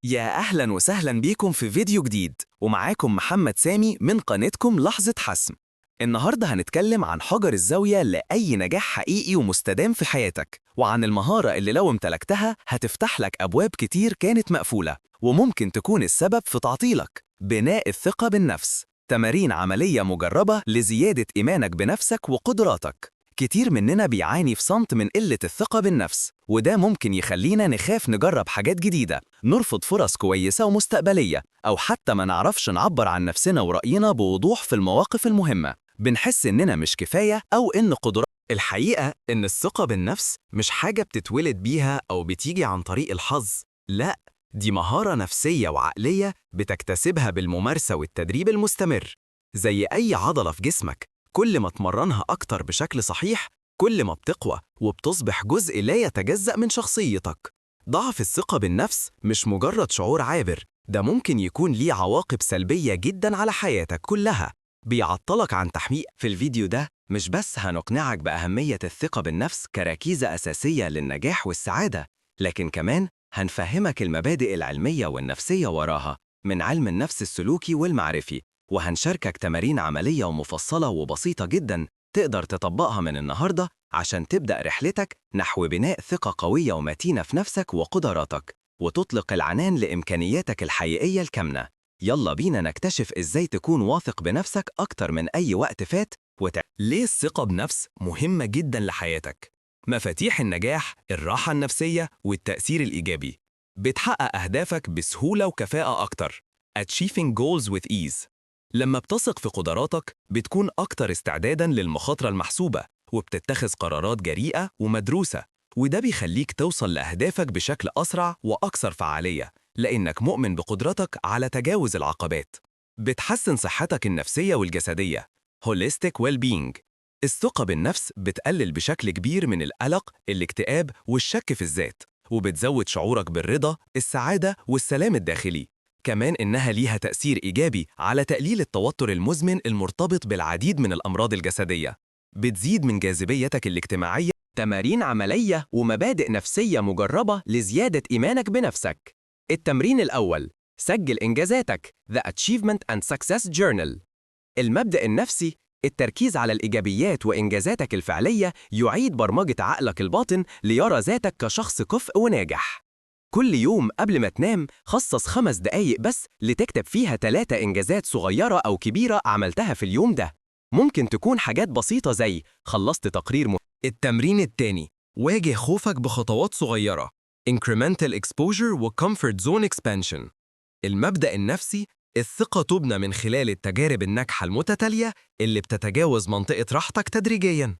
يا أهلا وسهلا بيكم في فيديو جديد، ومعاكم محمد سامي من قناتكم لحظة حسم. النهاردة هنتكلم عن حجر الزاوية لأي نجاح حقيقي ومستدام في حياتك، وعن المهارة اللي لو امتلكتها هتفتح لك أبواب كتير كانت مقفولة وممكن تكون السبب في تعطيلك. بناء الثقة بالنفس، تمارين عملية مجربة لزيادة إيمانك بنفسك وقدراتك. كتير مننا بيعاني في صمت من قلة الثقة بالنفس، وده ممكن يخلينا نخاف نجرب حاجات جديدة، نرفض فرص كويسة ومستقبلية، أو حتى ما نعرفش نعبر عن نفسنا ورأينا بوضوح في المواقف المهمة. بنحس إننا مش كفاية أو إن قدرات. الحقيقة إن الثقة بالنفس مش حاجة بتتولد بيها أو بتيجي عن طريق الحظ، لا، دي مهارة نفسية وعقلية بتكتسبها بالممارسة والتدريب المستمر. زي أي عضلة في جسمك، كل ما تمرنها أكتر بشكل صحيح، كل ما بتقوى وبتصبح جزء لا يتجزأ من شخصيتك. ضعف الثقة بالنفس مش مجرد شعور عابر، ده ممكن يكون ليه عواقب سلبية جدا على حياتك كلها، بيعطلك عن تحقيق. في الفيديو ده مش بس هنقنعك بأهمية الثقة بالنفس كركيزة أساسية للنجاح والسعادة، لكن كمان هنفهمك المبادئ العلمية والنفسية وراها من علم النفس السلوكي والمعرفي، وهنشاركك تمارين عملية ومفصلة وبسيطة جدا تقدر تطبقها من النهاردة عشان تبدأ رحلتك نحو بناء ثقة قوية ومتينة في نفسك وقدراتك، وتطلق العنان لإمكانياتك الحقيقية الكامنة. يلا بينا نكتشف إزاي تكون واثق بنفسك أكتر من أي وقت فات ليه الثقة بنفس مهمة جدا لحياتك؟ مفاتيح النجاح، الراحة النفسية والتأثير الإيجابي. بتحقق أهدافك بسهولة وكفاءة أكتر. Achieving goals with ease. لما بتثق في قدراتك بتكون أكتر استعداداً للمخاطرة المحسوبة، وبتتخذ قرارات جريئة ومدروسة، وده بيخليك توصل لأهدافك بشكل أسرع وأكثر فعالية، لأنك مؤمن بقدرتك على تجاوز العقبات. بتحسن صحتك النفسية والجسدية. Holistic well-being. الثقة بالنفس بتقلل بشكل كبير من القلق، الاكتئاب والشك في الذات، وبتزود شعورك بالرضا، السعادة والسلام الداخلي. كمان إنها ليها تأثير إيجابي على تقليل التوتر المزمن المرتبط بالعديد من الأمراض الجسدية. بتزيد من جاذبيتك الاجتماعية. تمارين عملية ومبادئ نفسية مجربة لزيادة إيمانك بنفسك. التمرين الأول: سجل إنجازاتك The Achievement and Success Journal. المبدأ النفسي: التركيز على الإيجابيات وإنجازاتك الفعلية يعيد برمجة عقلك الباطن ليرى ذاتك كشخص كفء وناجح. كل يوم قبل ما تنام خصص 5 دقايق بس لتكتب فيها 3 إنجازات صغيرة أو كبيرة عملتها في اليوم ده. ممكن تكون حاجات بسيطة زي خلصت تقرير التمرين التاني: واجه خوفك بخطوات صغيرة. Incremental Exposure و Comfort Zone Expansion. المبدأ النفسي: الثقة تبنى من خلال التجارب الناجحة المتتالية اللي بتتجاوز منطقة راحتك تدريجياً.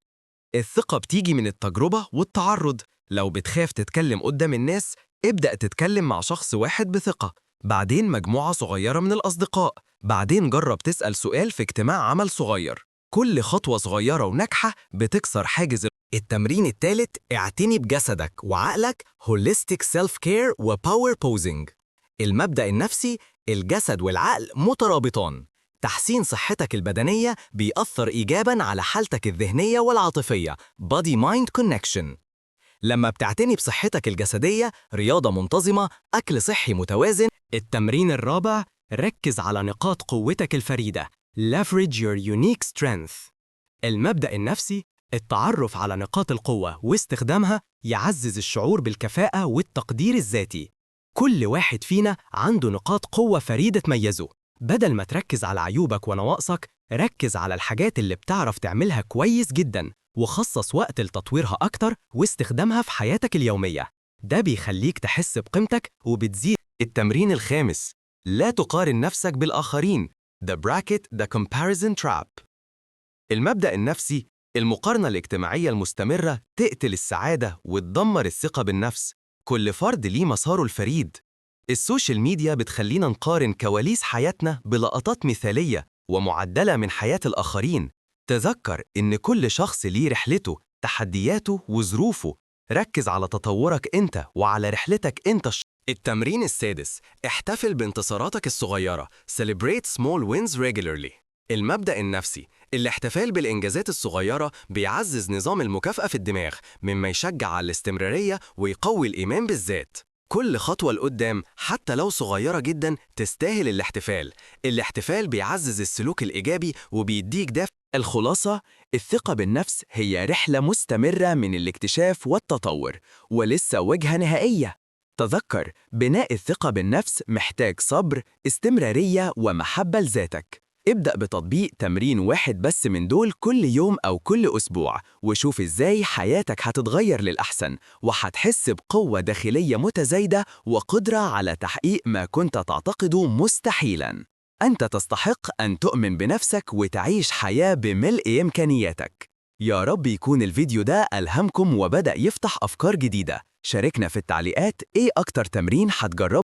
الثقة بتيجي من التجربة والتعرض. لو بتخاف تتكلم قدام الناس، ابدأ تتكلم مع شخص واحد بثقة، بعدين مجموعة صغيرة من الأصدقاء، بعدين جرب تسأل سؤال في اجتماع عمل صغير. كل خطوة صغيرة وناجحة بتكسر حاجز. التمرين الثالث: اعتني بجسدك وعقلك Holistic Self-Care و Power Posing. المبدأ النفسي: الجسد والعقل مترابطان. تحسين صحتك البدنية بيأثر إيجاباً على حالتك الذهنية والعاطفية Body-Mind Connection. لما بتعتني بصحتك الجسدية، رياضة منتظمة، أكل صحي متوازن. التمرين الرابع: ركز على نقاط قوتك الفريدة Leverage your unique strength. المبدأ النفسي: التعرف على نقاط القوة واستخدامها يعزز الشعور بالكفاءة والتقدير الذاتي. كل واحد فينا عنده نقاط قوة فريدة تميزه. بدل ما تركز على عيوبك ونواقصك، ركز على الحاجات اللي بتعرف تعملها كويس جدا، وخصص وقت لتطويرها أكتر واستخدامها في حياتك اليومية. ده بيخليك تحس بقيمتك وبتزيد. التمرين الخامس: لا تقارن نفسك بالآخرين The Comparison Trap. المبدأ النفسي: المقارنة الاجتماعية المستمرة تقتل السعادة وتدمر الثقة بالنفس. كل فرد ليه مساره الفريد. السوشيال ميديا بتخلينا نقارن كواليس حياتنا بلقطات مثالية ومعدلة من حياة الآخرين. تذكر إن كل شخص ليه رحلته، تحدياته وظروفه. ركز على تطورك أنت وعلى رحلتك أنت. التمرين السادس: احتفل بانتصاراتك الصغيرة Celebrate small wins regularly. المبدأ النفسي: الاحتفال بالإنجازات الصغيرة بيعزز نظام المكافأة في الدماغ، مما يشجع على الاستمرارية ويقوي الإيمان بالذات. كل خطوة لقدام حتى لو صغيرة جدا تستاهل الاحتفال. الاحتفال بيعزز السلوك الإيجابي وبيديك دافع. الخلاصة، الثقة بالنفس هي رحلة مستمرة من الاكتشاف والتطور، ولسه وجهة نهائية. تذكر، بناء الثقة بالنفس محتاج صبر، استمرارية ومحبة لذاتك. ابدأ بتطبيق تمرين واحد بس من دول كل يوم أو كل أسبوع، وشوف إزاي حياتك هتتغير للأحسن، وهتحس بقوة داخلية متزايدة وقدرة على تحقيق ما كنت تعتقده مستحيلاً. أنت تستحق أن تؤمن بنفسك وتعيش حياة بملء إمكانياتك. يا رب يكون الفيديو ده ألهمكم وبدأ يفتح أفكار جديدة. شاركنا في التعليقات إيه أكتر تمرين هتجربه